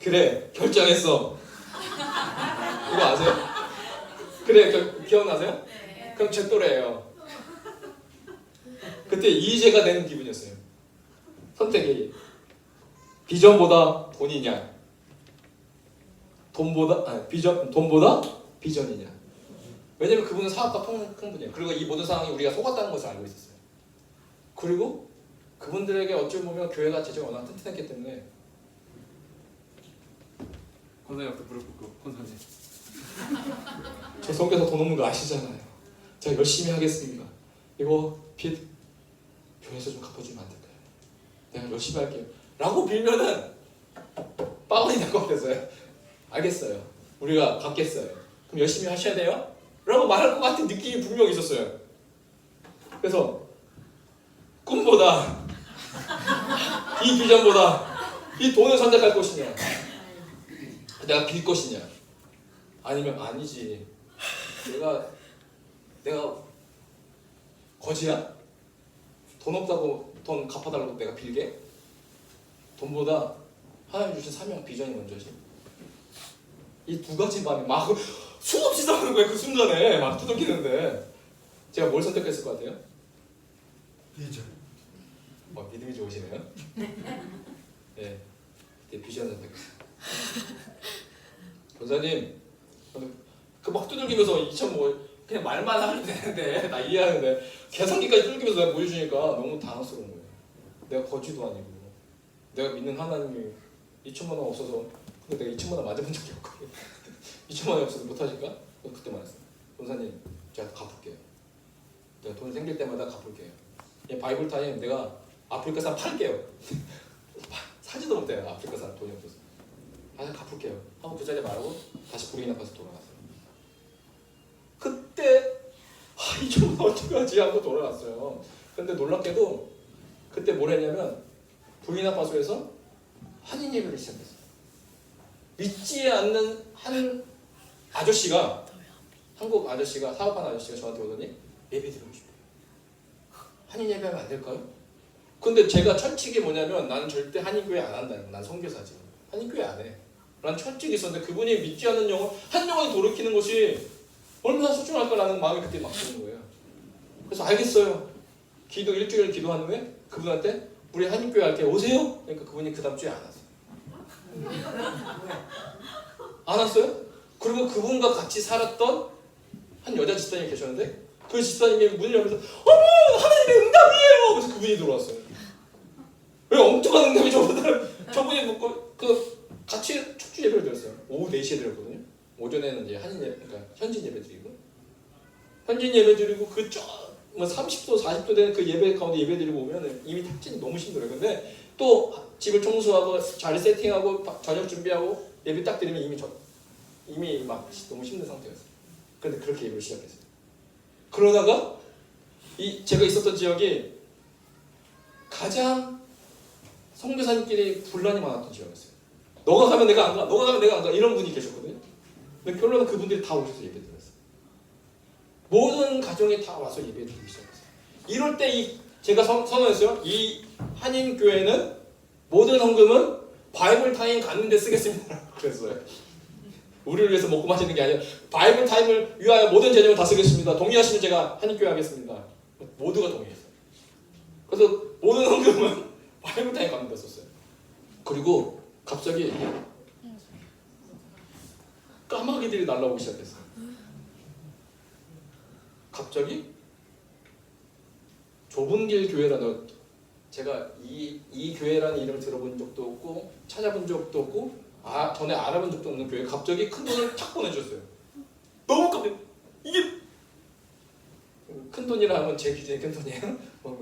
A: 그래 결정했어. 이거 아세요? 그래 기억나세요? 그럼 제 또래예요. 그때 이의제가 되는 기분이었어요. 선택이 비전보다 돈이냐, 돈보다 비전이냐. 왜냐면 그분은 사업가 큰 분이에요. 그리고 이 모든 상황이 우리가 속았다는 것을 알고 있었어요. 그리고 그분들에게 어찌 보면 교회가 제재가 워낙 튼튼했기 때문에 권사님한테 무릎 꿇고 권사님 저 성교사 돈 없는 거 아시잖아요. 제가 열심히 하겠습니다. 이거 빚 교회에서 좀 갚아주면 안 될까요? 내가 열심히 할게요. 라고 빌면은 빵원이 날 것 같아서요. 알겠어요. 우리가 갚겠어요. 그럼 열심히 하셔야 돼요? 라고 말할 것 같은 느낌이 분명히 있었어요. 그래서 꿈보다 이 비전보다 이 돈을 선택할 것이냐, 내가 빌 것이냐, 아니면 아니지 내가 거지야? 돈 없다고 돈 갚아달라고 내가 빌게? 돈보다 하나님 주신 사명 비전이 먼저지. 이 두 가지 마음이 막 수없이 싸우는 거예요. 그 순간에 막 두들기는데 제가 뭘 선택했을 것 같아요?
D: 비전.
A: 믿음이 좋으시네요. 네, 그때 비전 선택했어요. 권사님, 그 막 두들기면서 2천 뭐 그냥 말만 하면 되는데 나 이해하는데 계산기까지 두들기면서 내가 보여주니까 너무 당황스러운 거예요. 내가 거지도 아니고 내가 믿는 하나님이 2천만 원 없어서 근데 내가 2천만 원 맞아본 적이 없거든요. 2천만 원이 없어서 못하실까? 그때 말했어요. 권사님, 제가 갚을게요. 내가 돈 생길 때마다 갚을게요. 바이블 타임 내가 아프리카산 팔게요. 사지도 못해요. 아프리카산 돈이 없어서. 갚을게요. 하고 그 자리에 말하고 다시 부르기나파서 돌아갔어요. 그때 2천만 원 어떡하지 하고 돌아갔어요. 근데 놀랍게도 그때 뭘 했냐면 부르기나파소에서 한인 예배를 시작했어요. 믿지 않는 한 아저씨가 한국 아저씨가 사업하는 아저씨가 저한테 오더니 예배 드리고 싶어요. 한인 예배하면 안 될까요? 근데 제가 철칙이 뭐냐면 나는 절대 한인교회 안 한다. 난 선교사지. 한인교회 안 해. 라는 철칙이 있었는데 그분이 믿지 않는 영혼 한 영혼이 돌이키는 것이 얼마나 소중할까라는 마음이 그때 막 드는 거예요. 그래서 알겠어요. 일주일 기도한 후에 그분한테 우리 한인교회 할게 오세요? 그러니까 그분이 그 다음 주에 안 왔어요. 안 왔어요? 그리고 그분과 같이 살았던 한 여자 집사님이 계셨는데 그 집사님이 문을 열면서 어머 하나님의 응답이에요. 그래서 그분이 들어왔어요. 왜 엉뚱한 응답이 저분이 뭐 같이 촉주 예배를 드렸어요. 오후 4시에 드렸거든요. 오전에는 이제 한인 예배, 그러니까 현진 예배 드리고 현진 예배 드리고 뭐 30도 40도 되는 그 예배 가운데 예배 드리고 오면 이미 탁진이 너무 힘들어요. 근데 또 집을 청소하고 자리 세팅하고 저녁 준비하고 예배 딱 드리면 이미 막 너무 힘든 상태였어요. 그런데 그렇게 예배를 시작했어요. 그러다가 제가 있었던 지역이 가장 선교사님끼리 분란이 많았던 지역이었어요. 너가 가면 내가 안 가, 너가 가면 내가 안 가, 이런 분이 계셨거든요. 근데 결론은 그분들이 다 오셔서 예배 드렸어요. 모든 가정이 다 와서 예배 드리기 시작했어요. 이럴 때 제가 선언했어요. 이 한인교회는 모든 헌금은 바이블 타임 가는 데 쓰겠습니다. 그랬어요. 우리를 위해서 먹고 마시는 게 아니라 바이블 타임을 위하여 모든 재정을 다 쓰겠습니다. 동의하시면 제가 한인교회 하겠습니다. 모두가 동의했어요. 그래서 모든 헌금은 바이블 타임 가는 데 썼어요. 그리고 갑자기 까마귀들이 날아오기 시작했어요. 갑자기 좁은 길 교회라는, 제가 이 교회라는 이름을 들어본 적도 없고 찾아본 적도 없고 전에 알아본 적도 없는 교회 갑자기 큰 돈을 탁 보내줬어요. 너무 깜짝. 이게 큰 돈이라 하면 제 기준에 큰 돈이에요?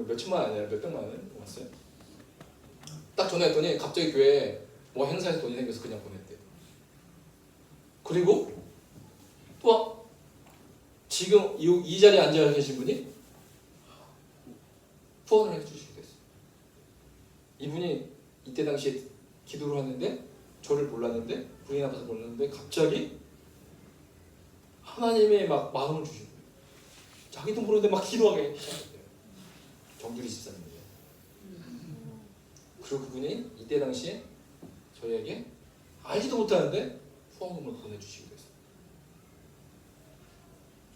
A: 몇 천만 원 아니라 몇 백만 원 왔어요. 딱 전화했더니 갑자기 교회에 뭐 행사에서 돈이 생겨서 그냥 보냈대요. 그리고 또 지금 이 자리에 앉아 계신 분이 후원을 해주시게 됐어요. 이분이 이때 당시에 기도를 하는데 저를 몰랐는데, 부인 앞에서 몰랐는데 갑자기 하나님의 막 마음을 주신 거예요. 자기도 모르는데 막 기도하게 시작했대요. 정규리 집사님이에요. 그리고 그분이 이때 당시에 저희에게 알지도 못하는데 후원금을 보내주시기도 했어요.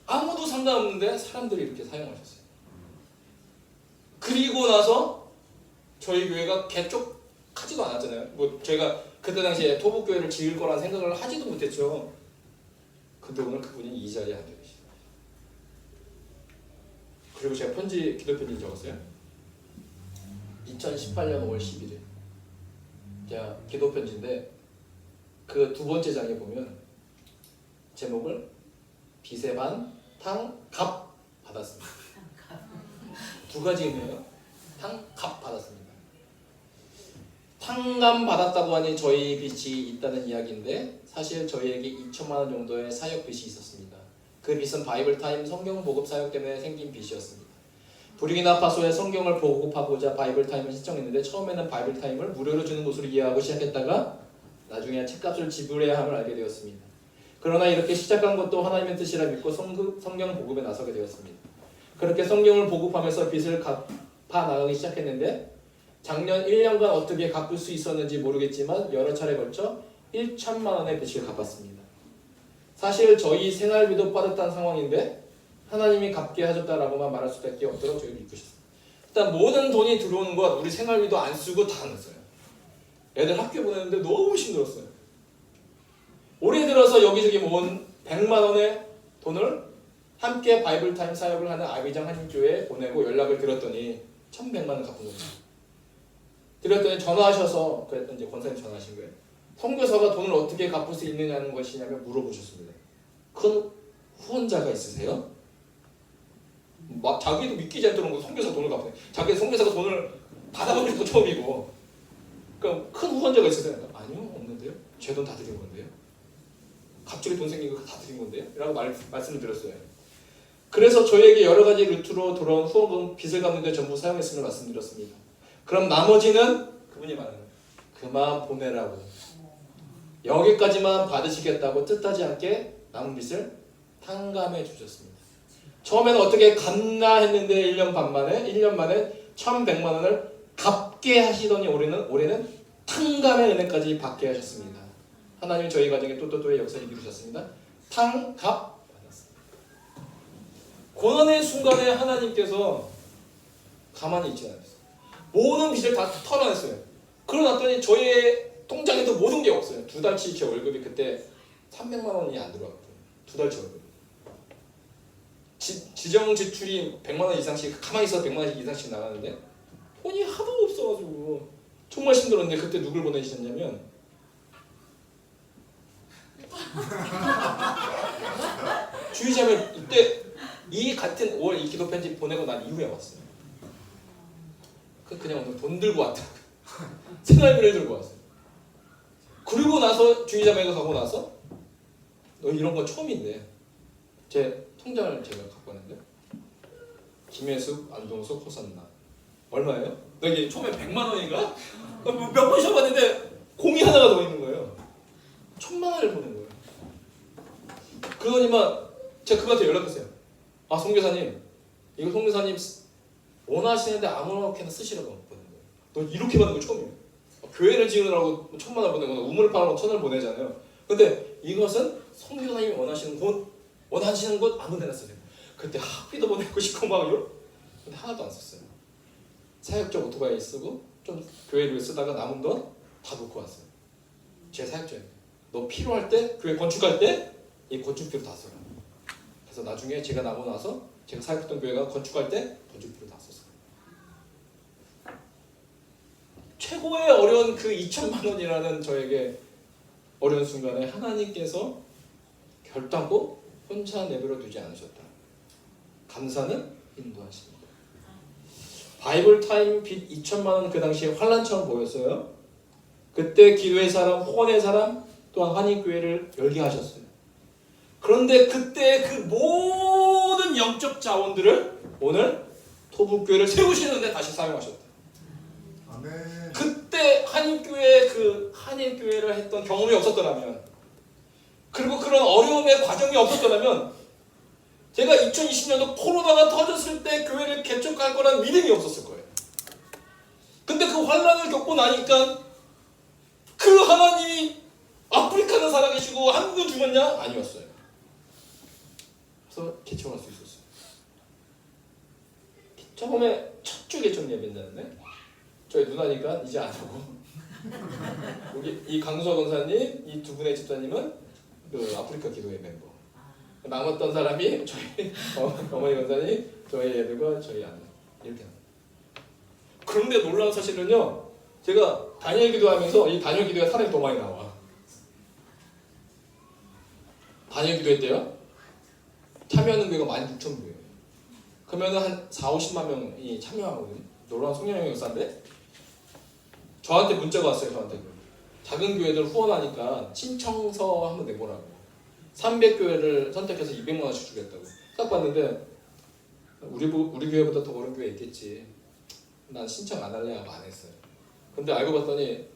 A: 아무도 상관없는데 사람들이 이렇게 사용하셨어요. 그리고 나서 저희 교회가 개척하지도 않았잖아요. 뭐 제가 그때 당시에 토북교회를 지을 거란 생각을 하지도 못했죠. 근데 오늘 그분이 이 자리에 앉아 계시다. 그리고 제가 기도 편지 적었어요. 2018년 5월 11일. 제가 기도 편지인데 그 두 번째 장에 보면 제목을 빚의 반, 탕, 갑 받았습니다. 두 가지 의미예요. 탕, 갑 받았습니다. 탕감 받았다고 하니 저희 빚이 있다는 이야기인데 사실 저희에게 2천만 원 정도의 사역 빚이 있었습니다. 그 빚은 바이블 타임 성경 보급 사역 때문에 생긴 빚이었습니다. 부르기나파소에 성경을 보급하고자 바이블 타임을 신청했는데 처음에는 바이블 타임을 무료로 주는 곳으로 이해하고 시작했다가 나중에 책값을 지불해야 함을 알게 되었습니다. 그러나 이렇게 시작한 것도 하나님의 뜻이라 믿고 성경 보급에 나서게 되었습니다. 그렇게 성경을 보급하면서 빚을 갚아 나가기 시작했는데 작년 1년간 어떻게 갚을 수 있었는지 모르겠지만 여러 차례 걸쳐 1천만 원의 빚을 갚았습니다. 사실 저희 생활비도 빠듯한 상황인데 하나님이 갚게 하셨다라고만 말할 수밖에 없도록 저희를 이끄셨습니다. 일단 모든 돈이 들어오는 것 우리 생활비도 안 쓰고 다 냈어요. 애들 학교 보내는데 너무 힘들었어요. 올해 들어서 여기저기 모은 100만 원의 돈을 함께 바이블 타임 사역을 하는 아비장 한인교회에 보내고 연락을 드렸더니 1,100만 원 갚은 겁니다. 드렸더니 전화하셔서, 그랬더니 이제 권사님 전화하신 거예요. 선교사가 돈을 어떻게 갚을 수 있느냐는 것이냐며 물어보셨습니다. 큰 후원자가 있으세요? 막 자기도 믿기지 않도록 선교사 돈을 갚아요. 자기 선교사가 돈을 받아본 것도 처음이고. 그럼 큰 후원자가 있으세요? 아니요, 없는데요. 제 돈 다 드린 건데요. 갑자기 돈 생긴 거 다 드린 건데요. 라고 말씀을 드렸어요. 그래서 저희에게 여러 가지 루트로 돌아온 후원금 빚을 갚는 데 전부 사용했음을 말씀드렸습니다. 그럼 나머지는 그분이 말하는 거예요. 그만 보내라고. 여기까지만 받으시겠다고 뜻하지 않게 남은 빚을 탕감해 주셨습니다. 처음에는 어떻게 갚나 했는데 1년 만에 1,100만 원을 갚게 하시더니 올해는 탕감의 은혜까지 받게 하셨습니다. 하나님 저희 가정에 또또또의 역사를 이루셨습니다. 탕갑 받았습니다. 고난의 순간에 하나님께서 가만히 있지 않았어요. 모든 빚을 다 털어냈어요. 그러고 났더니 저희의 통장에도 모든 게 없어요. 2달치 제 월급이 그때 300만 원이 안 들어왔거든요. 2달치 월급. 지정 지출이 100만 원 이상씩, 가만히 있어도 100만 원 이상씩 나가는데 돈이 하도 없어가지고 정말 힘들었는데 그때 누굴 보내주셨냐면 주의자매. 이때 이 같은 5월 이 기도 편지 보내고 난 이후에 왔어요. 그냥 오늘 돈 들고 왔다. 생활비를 들고 왔어요. 그리고 나서 주의자매가 가고 나서 너 이런 거 처음인데 제 통장을 제가 갖고 왔는데 김혜숙, 안동숙, 호선나 얼마예요? 이게 처음에 100만 원인가? 몇 번 쉬어봤는데 공이 하나가 더 있는 거예요. 1000만 원을 보낸 거예요. 그러더니만 제가 그분한테 연락했어요. 아, 송교사님, 이거 송교사님 원하시는데 아무렇게나 쓰시라고 보낸 거예요. 너 이렇게 받는 거 처음이에요. 교회를 지으느라고 1000만 원 보내거나 우물을 파라고 1000을 보내잖아요. 근데 이것은 송교사님이 원하시는 곳 아무 데나 쓰세요. 그때 학비도 보내고 싶고 막 근데 하나도 안 썼어요. 사역적 오토바이 쓰고 좀 교회를 쓰다가 남은 돈 다 놓고 왔어요. 제 사역자예요. 너 필요할 때 교회 건축할 때 이 건축비로 다 써요. 그래서 나중에 제가 나고 나서 제가 사역했던 교회가 건축할 때 건축비로 다 썼어요. 최고의 어려운 그 2천만 원이라는 저에게 어려운 순간에 하나님께서 결단코 혼자 내버려 두지 않으셨다. 감사는 인도하십니다. 바이블 타임 빚 2천만 원 그 당시에 환란처럼 보였어요. 그때 기도의 사람, 후원의 사람 또한 한인교회를 열게 하셨어요. 그런데 그때 그 모든 영적 자원들을 오늘 토북교회를 세우시는데 다시 사용하셨다.
D: 아멘.
A: 그때 한인교회 그 한인교회를 했던 경험이 없었더라면, 그리고 그런 어려움의 과정이 없었더라면 제가 2020년도 코로나가 터졌을 때 교회를 개척할 거라는 믿음이 없었을 거예요. 근데 그 환란을 겪고 나니까 그 하나님이 아프리카는 살아계시고 한국은 죽었냐? 아니었어요. 그래서 개척할 수 있었어요. 처음에 첫 주 개척 예배인데 저희 누나니까 이제 안 하고 여기 이 강수아 권사님, 이 두 분의 집사님은 그 아프리카 기도회 멤버. 남았던 사람이 저희 어머니 권사님, 저희 애들과 저희 아내 이렇게 합니다. 그런데 놀라운 사실은요, 제가 단일 기도하면서 이 단일 기도에 사람이 더 많이 나와. 단일 기도회 때요, 참여하는 교회가 16,000교회예요. 그러면 한 4-50만 명이 참여하거든요. 놀라운 성령의 역사인데 저한테 문자가 왔어요. 저한테 작은 교회들 후원하니까 신청서 한번 내보라고. 300교회를 선택해서 200만 원씩 주겠다고. 딱 봤는데 우리 교회보다 더 어려운 교회 있겠지. 난 신청 안 할래 하고 안 했어요. 근데 알고 봤더니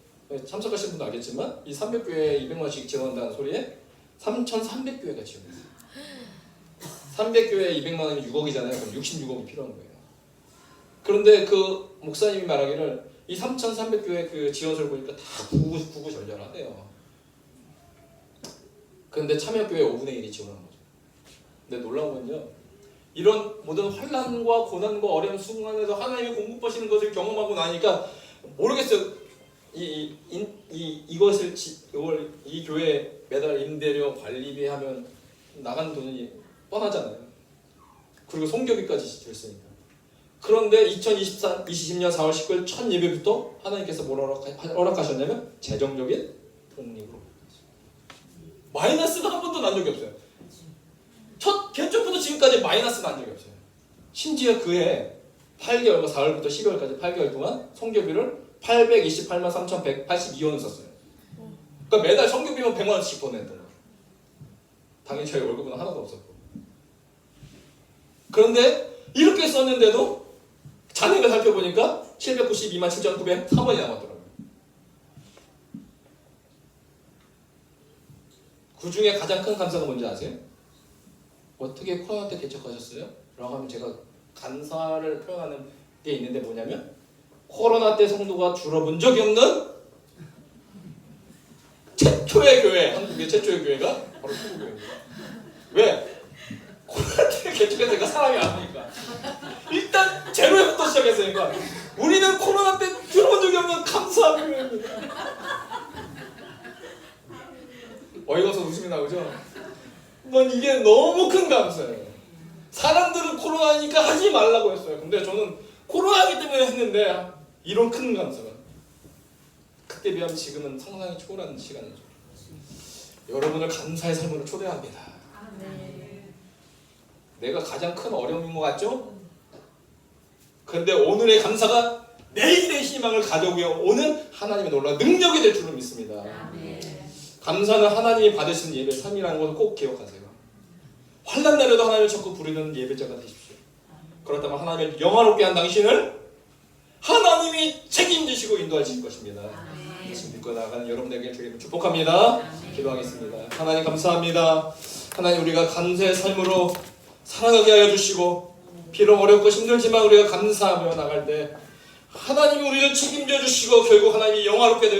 A: 참석하신 분도 알겠지만 이 300교회에 200만 원씩 지원한다는 소리에 3,300교회가 지원했어요. 300교회에 200만 원이면 6억이잖아요. 그럼 66억이 필요한 거예요. 그런데 그 목사님이 말하기를 이 3,300교회 그 지원서를 보니까 다 구구절절하대요. 그런데 참여교회 5분의 1이 지원한 거죠. 근데 놀라운 건요, 이런 모든 환난과 고난과 어려운 순간에서 하나님이 공급하시는 것을 경험하고 나니까 모르겠어요. 이것을 이 교회 매달 임대료 관리비 하면 나간 돈이 뻔하잖아요. 그리고 송교비까지 됐으니까. 그런데 2020년 4월 19일 첫 예배부터 하나님께서 뭘 허락하셨냐면 재정적인 독립으로. 마이너스가 한 번도 난 적이 없어요. 첫 개척부터 지금까지 마이너스 난 적이 없어요. 심지어 그해 8개월과 4월부터 12월까지 8개월 동안 성교비를 828만 3,182원을 썼어요. 그러니까 매달 성교비만 100만 원씩 보내는 거예요. 당연히 저희 월급은 하나도 없었고. 그런데 이렇게 썼는데도 잔액을 살펴보니까 792만 7,903원이 남았더라고요. 그 중에 가장 큰 감사가 뭔지 아세요? 어떻게 코로나 때 개척하셨어요? 라고 하면 제가 감사를 표현하는 게 있는데 뭐냐면 코로나 때 성도가 줄어본 적이 없는 최초의 교회, 한국의 최초의 교회가 바로 토북교회입니다. 왜? 코로나 때 개척했으니까 사람이 안 오니까 일단 제로부터 시작했으니까 우리는 코로나 때 줄어본 적이 없는 감사한 교회입니다. 어이가 없어서 웃음이 나오죠? 넌 이게 너무 큰 감사예요. 사람들은 코로나니까 하지 말라고 했어요. 근데 저는 코로나기 때문에 했는데 이런 큰 감사가 그때 비하면 지금은 상상이 초월하는 시간이죠. 여러분을 감사의 삶으로 초대합니다. 내가 가장 큰 어려움인 것 같죠? 그런데 오늘의 감사가 내일의 희망을 가져오게 오는 하나님의 놀라운 능력이 될 줄로 믿습니다. 감사는 하나님이 받으시는 예배의 삶이라는 것을 꼭 기억하세요. 환난 날에도 하나님을 자꾸 부르는 예배자가 되십시오. 그렇다면 하나님을 영화롭게 한 당신을 하나님이 책임지시고 인도하실 것입니다. 예수 믿고 나가는 여러분에게 주님을 축복합니다. 기도하겠습니다. 하나님 감사합니다. 하나님 우리가 감사의 삶으로 살아가게 하여 주시고 비록 어렵고 힘들지만 우리가 감사하며 나갈 때 하나님이 우리를 책임져 주시고 결국 하나님이 영화롭게 될